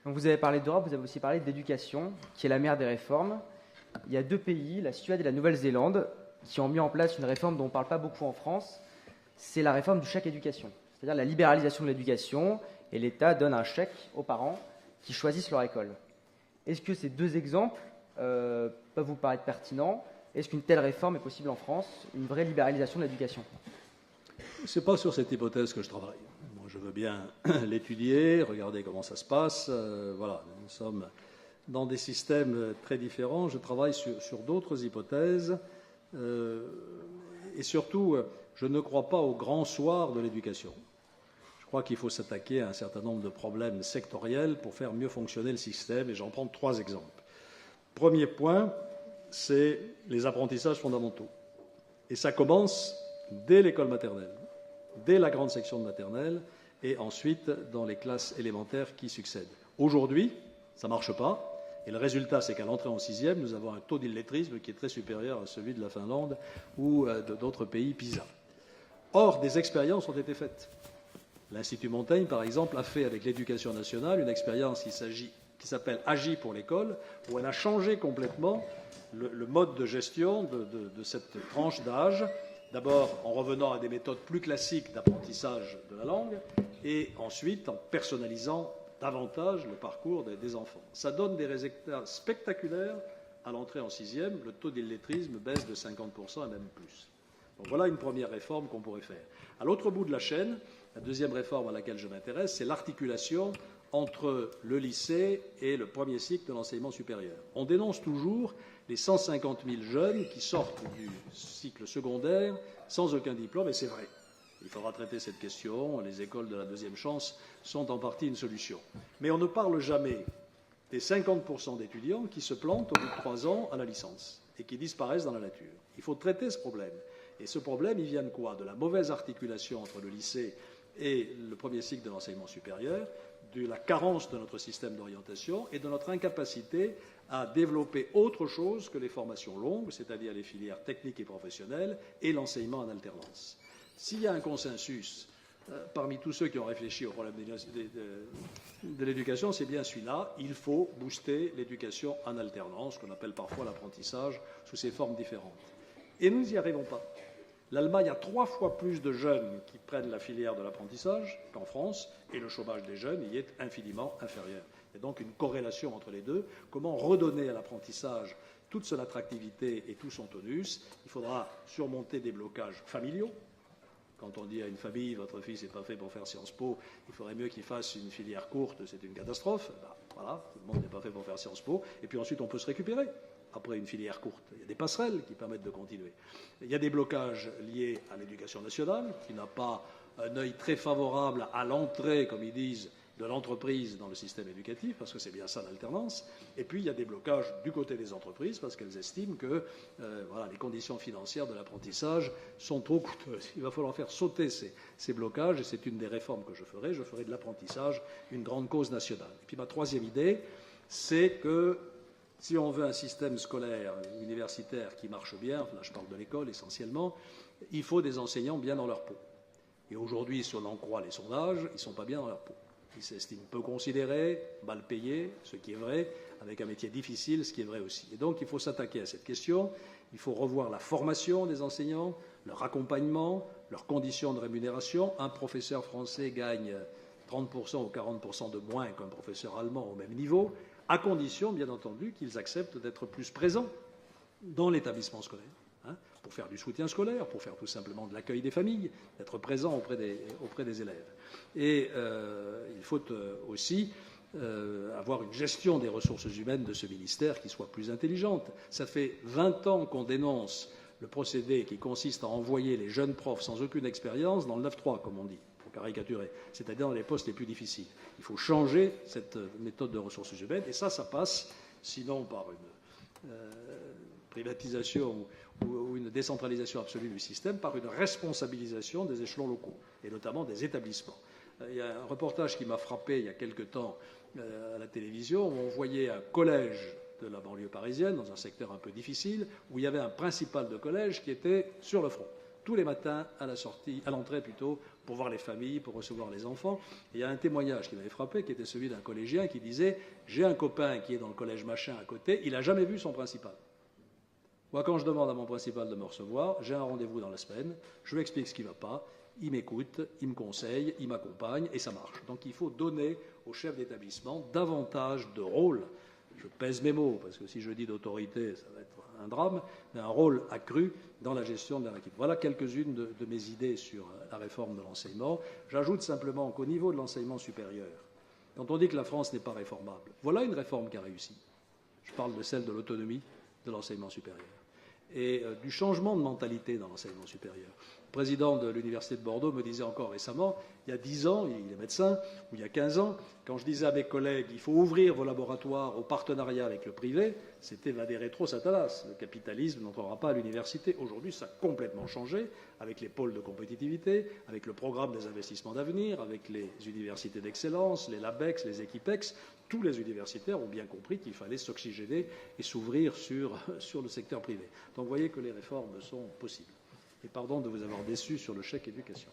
Donc vous avez parlé d'Europe, vous avez aussi parlé d'éducation, qui est la mère des réformes. Il y a deux pays, la Suède et la Nouvelle-Zélande, qui ont mis en place une réforme dont on ne parle pas beaucoup en France. C'est la réforme du chèque éducation, c'est-à-dire la libéralisation de l'éducation, et l'État donne un chèque aux parents qui choisissent leur école. Est-ce que ces deux exemples peuvent vous paraître pertinents? Est-ce qu'une telle réforme est possible en France, une vraie libéralisation de l'éducation? Ce n'est pas sur cette hypothèse que je travaille. Moi, je veux bien l'étudier, regarder comment ça se passe. Voilà, nous sommes dans des systèmes très différents. Je travaille sur d'autres hypothèses. Et surtout, je ne crois pas au grand soir de l'éducation. Je crois qu'il faut s'attaquer à un certain nombre de problèmes sectoriels pour faire mieux fonctionner le système. Et j'en prends 3 exemples. Premier point, c'est les apprentissages fondamentaux. Et ça commence dès l'école maternelle, dès la grande section de maternelle, et ensuite dans les classes élémentaires qui succèdent. Aujourd'hui, ça ne marche pas. Et le résultat, c'est qu'à l'entrée en 6e, nous avons un taux d'illettrisme qui est très supérieur à celui de la Finlande ou d'autres pays PISA. Or, des expériences ont été faites. L'Institut Montaigne, par exemple, a fait avec l'éducation nationale une expérience qui s'appelle Agi pour l'école, où elle a changé complètement le mode de gestion de cette tranche d'âge. D'abord en revenant à des méthodes plus classiques d'apprentissage de la langue, et ensuite en personnalisant davantage le parcours des enfants. Ça donne des résultats spectaculaires à l'entrée en 6e. Le taux d'illettrisme baisse de 50% et même plus. Donc voilà une première réforme qu'on pourrait faire. À l'autre bout de la chaîne, la deuxième réforme à laquelle je m'intéresse, c'est l'articulation entre le lycée et le premier cycle de l'enseignement supérieur. On dénonce toujours les 150 000 jeunes qui sortent du cycle secondaire sans aucun diplôme, et c'est vrai. Il faudra traiter cette question. Les écoles de la deuxième chance sont en partie une solution. Mais on ne parle jamais des 50% d'étudiants qui se plantent au bout de 3 ans à la licence et qui disparaissent dans la nature. Il faut traiter ce problème. Et ce problème, il vient de quoi? De la mauvaise articulation entre le lycée et le premier cycle de l'enseignement supérieur, de la carence de notre système d'orientation et de notre incapacité à développer autre chose que les formations longues, c'est-à-dire les filières techniques et professionnelles et l'enseignement en alternance. S'il y a un consensus parmi tous ceux qui ont réfléchi au problème de l'éducation, c'est bien celui-là. Il faut booster l'éducation en alternance, qu'on appelle parfois l'apprentissage, sous ses formes différentes. Et nous n'y arrivons pas. L'Allemagne a 3 fois plus de jeunes qui prennent la filière de l'apprentissage qu'en France, et le chômage des jeunes y est infiniment inférieur. Il y a donc une corrélation entre les deux. Comment redonner à l'apprentissage toute son attractivité et tout son tonus? Il faudra surmonter des blocages familiaux. Quand on dit à une famille, votre fils n'est pas fait pour faire Sciences Po, il faudrait mieux qu'il fasse une filière courte, c'est une catastrophe. Ben, voilà, tout le monde n'est pas fait pour faire Sciences Po. Et puis ensuite, on peut se récupérer après une filière courte. Il y a des passerelles qui permettent de continuer. Il y a des blocages liés à l'éducation nationale, qui n'a pas un œil très favorable à l'entrée, comme ils disent, de l'entreprise dans le système éducatif, parce que c'est bien ça l'alternance. Et puis il y a des blocages du côté des entreprises, parce qu'elles estiment que voilà, les conditions financières de l'apprentissage sont trop coûteuses. Il va falloir faire sauter ces blocages, et c'est une des réformes que je ferai. Je ferai de l'apprentissage une grande cause nationale. Et puis ma troisième idée, c'est que si on veut un système scolaire, universitaire qui marche bien, là je parle de l'école essentiellement, il faut des enseignants bien dans leur peau. Et aujourd'hui, si on en croit les sondages, ils ne sont pas bien dans leur peau. Ils s'estiment peu considérés, mal payés, ce qui est vrai, avec un métier difficile, ce qui est vrai aussi. Et donc il faut s'attaquer à cette question, il faut revoir la formation des enseignants, leur accompagnement, leurs conditions de rémunération. Un professeur français gagne 30% ou 40% de moins qu'un professeur allemand au même niveau, à condition, bien entendu, qu'ils acceptent d'être plus présents dans l'établissement scolaire, pour faire du soutien scolaire, pour faire tout simplement de l'accueil des familles, d'être présents auprès des élèves. Et il faut aussi avoir une gestion des ressources humaines de ce ministère qui soit plus intelligente. Ça fait 20 ans qu'on dénonce le procédé qui consiste à envoyer les jeunes profs sans aucune expérience dans le 9-3, comme on dit, pour caricaturer, c'est-à-dire dans les postes les plus difficiles. Il faut changer cette méthode de ressources humaines, et ça passe, sinon par une privatisation ou une décentralisation absolue du système, par une responsabilisation des échelons locaux, et notamment des établissements. Il y a un reportage qui m'a frappé il y a quelque temps à la télévision, où on voyait un collège de la banlieue parisienne, dans un secteur un peu difficile, où il y avait un principal de collège qui était sur le front. tous les matins à l'entrée plutôt, pour voir les familles, pour recevoir les enfants. Et il y a un témoignage qui m'avait frappé, qui était celui d'un collégien qui disait « J'ai un copain qui est dans le collège machin à côté, il n'a jamais vu son principal. Moi, quand je demande à mon principal de me recevoir, j'ai un rendez-vous dans la semaine, je lui explique ce qui ne va pas, il m'écoute, il me conseille, il m'accompagne, et ça marche. Donc il faut donner au chef d'établissement davantage de rôle. Je pèse mes mots, parce que si je dis d'autorité, ça va être un drame, mais un rôle accru dans la gestion de leur équipe. Voilà quelques-unes de mes idées sur la réforme de l'enseignement. J'ajoute simplement qu'au niveau de l'enseignement supérieur, quand on dit que la France n'est pas réformable, voilà une réforme qui a réussi. Je parle de celle de l'autonomie de l'enseignement supérieur et du changement de mentalité dans l'enseignement supérieur. Le président de l'Université de Bordeaux me disait encore récemment, il y a 10 ans, il est médecin, ou il y a 15 ans, quand je disais à mes collègues il faut ouvrir vos laboratoires au partenariat avec le privé, c'était vade retro satanas. Le capitalisme n'entrera pas à l'université. Aujourd'hui, ça a complètement changé avec les pôles de compétitivité, avec le programme des investissements d'avenir, avec les universités d'excellence, les LABEX, les Equipex. Tous les universitaires ont bien compris qu'il fallait s'oxygéner et s'ouvrir sur le secteur privé. Donc vous voyez que les réformes sont possibles. Et pardon de vous avoir déçu sur le chèque éducation.